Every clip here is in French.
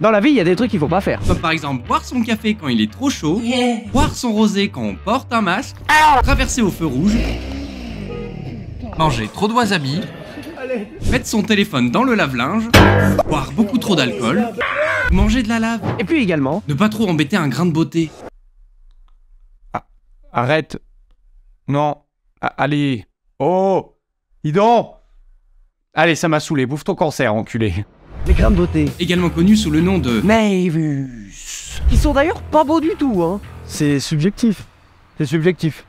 Dans la vie, il y a des trucs qu'il faut pas faire. Comme par exemple boire son café quand il est trop chaud, boire son rosé quand on porte un masque, traverser au feu rouge, manger trop de wasabi, mettre son téléphone dans le lave-linge, boire beaucoup trop d'alcool, manger de la lave. Et puis également... Ne pas trop embêter un grain de beauté. Arrête. Non. Allez. Oh. Dis donc. Allez, ça m'a saoulé. Bouffe ton cancer, enculé. Les grains de beauté. Également connu sous le nom de Naevus. Qui sont d'ailleurs pas beaux du tout, hein. C'est subjectif. C'est subjectif.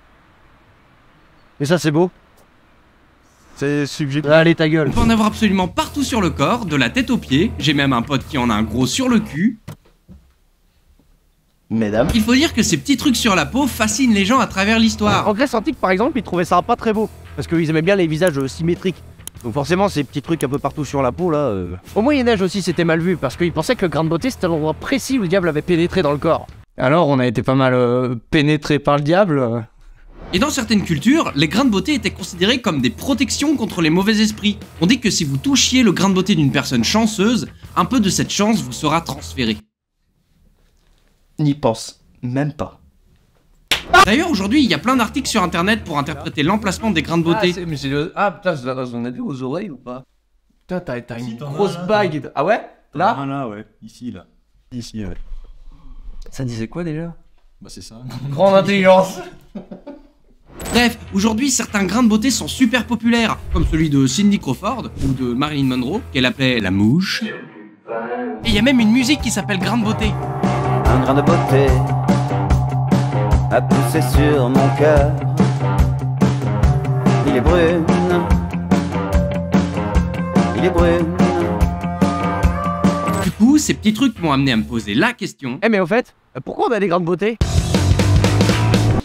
Mais ça, c'est beau. C'est subjectif. Allez, ta gueule. On peut en avoir absolument partout sur le corps, de la tête aux pieds. J'ai même un pote qui en a un gros sur le cul. Mesdames. Il faut dire que ces petits trucs sur la peau fascinent les gens à travers l'histoire. En Grèce antique, par exemple, ils trouvaient ça pas très beau. Parce qu'ils aimaient bien les visages symétriques. Donc forcément, ces petits trucs un peu partout sur la peau, là... Au Moyen-Âge aussi, c'était mal vu, parce qu'ils pensaient que le grain de beauté, c'était l'endroit précis où le diable avait pénétré dans le corps. Alors, on a été pas mal pénétré par le diable. Et dans certaines cultures, les grains de beauté étaient considérés comme des protections contre les mauvais esprits. On dit que si vous touchiez le grain de beauté d'une personne chanceuse, un peu de cette chance vous sera transférée. N'y pense même pas. D'ailleurs, aujourd'hui, il y a plein d'articles sur internet pour interpréter l'emplacement des grains de beauté. Ah putain, j'en ai vu aux oreilles ou pas? Putain, t'as une grosse bague. Ah ouais? Là? Ah là, ouais. Ici, là. Ici, ouais. Ça disait quoi déjà? Bah c'est ça. Grande intelligence. Bref, aujourd'hui, certains grains de beauté sont super populaires, comme celui de Cindy Crawford ou de Marilyn Monroe, qu'elle appelait la mouche. Et il y a même une musique qui s'appelle Grain de beauté. Un grain de beauté a poussé sur mon cœur. Il est brune, il est brune. Du coup, ces petits trucs m'ont amené à me poser la question. Eh mais au fait, pourquoi on a des grains de beauté?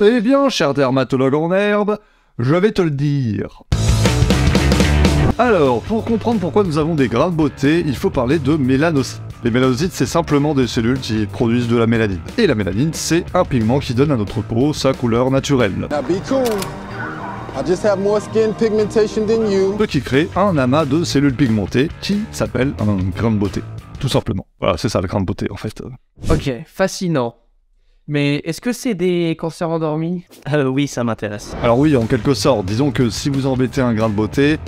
Eh bien, cher dermatologue en herbe, je vais te le dire. Alors, pour comprendre pourquoi nous avons des grains de beauté, il faut parler de mélanocytes. Les mélanocytes, c'est simplement des cellules qui produisent de la mélanine. Et la mélanine, c'est un pigment qui donne à notre peau sa couleur naturelle. Now be cool. I just have more skin pigmentation than you. Ce qui crée un amas de cellules pigmentées qui s'appelle un grain de beauté. Tout simplement. Voilà, c'est ça le grain de beauté en fait. Ok, fascinant. Mais est-ce que c'est des cancers endormis? Oui, ça m'intéresse. Alors oui, en quelque sorte. Disons que si vous embêtez un grain de beauté,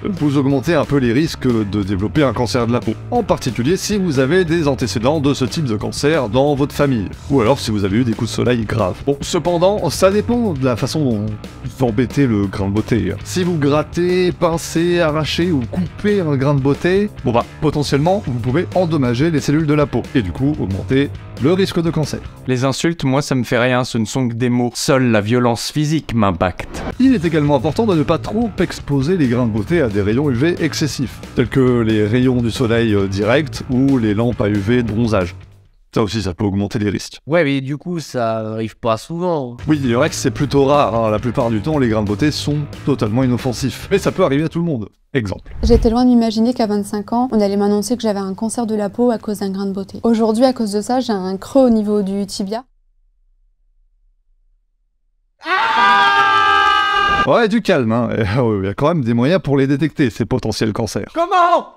vous augmentez un peu les risques de développer un cancer de la peau. En particulier si vous avez des antécédents de ce type de cancer dans votre famille. Ou alors si vous avez eu des coups de soleil graves. Bon, cependant, ça dépend de la façon dont vous embêtez le grain de beauté. Si vous grattez, pincez, arrachez ou coupez un grain de beauté, bon bah, potentiellement, vous pouvez endommager les cellules de la peau. Et du coup, augmenter le risque de cancer. Les insultes, moi ça me fait rien, ce ne sont que des mots. Seule la violence physique m'impacte. Il est également important de ne pas trop exposer les grains de beauté à des rayons UV excessifs, tels que les rayons du soleil direct ou les lampes à UV de bronzage. Ça aussi, ça peut augmenter les risques. Ouais, mais du coup, ça arrive pas souvent. Oui, il est vrai que c'est plutôt rare, hein. La plupart du temps, les grains de beauté sont totalement inoffensifs. Mais ça peut arriver à tout le monde. Exemple. J'étais loin de m'imaginer qu'à 25 ans, on allait m'annoncer que j'avais un cancer de la peau à cause d'un grain de beauté. Aujourd'hui, à cause de ça, j'ai un creux au niveau du tibia. Ouais, du calme, hein. Il y a quand même des moyens pour les détecter, ces potentiels cancers. Comment?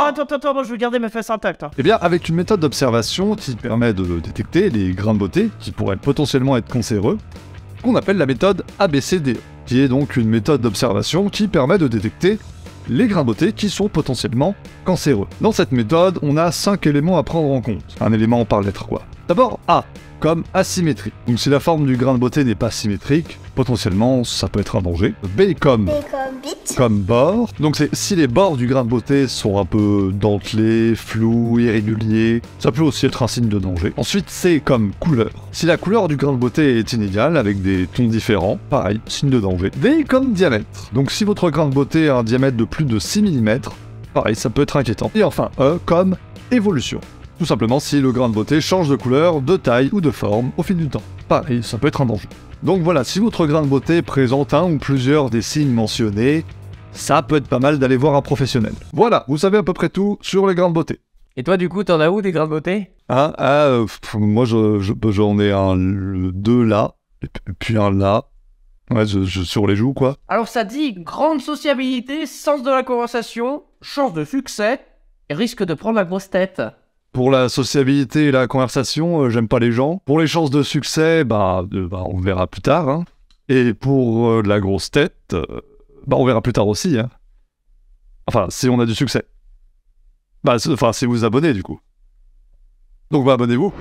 Attends, moi je veux garder mes fesses intactes. Eh bien, avec une méthode d'observation qui permet de détecter les grains de beauté qui pourraient potentiellement être cancéreux, qu'on appelle la méthode ABCDE, qui est donc une méthode d'observation qui permet de détecter les grains de beauté qui sont potentiellement cancéreux. Dans cette méthode, on a 5 éléments à prendre en compte. Un élément par lettre quoi. D'abord, A, comme asymétrie. Donc si la forme du grain de beauté n'est pas symétrique, potentiellement ça peut être un danger. B comme bord. Donc c'est si les bords du grain de beauté sont un peu dentelés, flous, irréguliers, ça peut aussi être un signe de danger. Ensuite C comme couleur. Si la couleur du grain de beauté est inégale avec des tons différents, pareil, signe de danger. D comme diamètre. Donc si votre grain de beauté a un diamètre de plus de 6 mm, pareil, ça peut être inquiétant. Et enfin E comme évolution. Tout simplement si le grain de beauté change de couleur, de taille ou de forme au fil du temps. Pareil, ça peut être un danger. Donc voilà, si votre grain de beauté présente un ou plusieurs des signes mentionnés, ça peut être pas mal d'aller voir un professionnel. Voilà, vous savez à peu près tout sur les grains de beauté. Et toi du coup, t'en as où des grains de beauté? Moi j'en ai deux là, et puis un là. Ouais, sur les joues quoi. Alors ça dit grande sociabilité, sens de la conversation, chance de succès, et risque de prendre la grosse tête. Pour la sociabilité et la conversation, j'aime pas les gens. Pour les chances de succès, on verra plus tard. Hein. Et pour la grosse tête, on verra plus tard aussi. Hein. Enfin, si on a du succès. Si vous vous abonnez, du coup. Donc, abonnez-vous.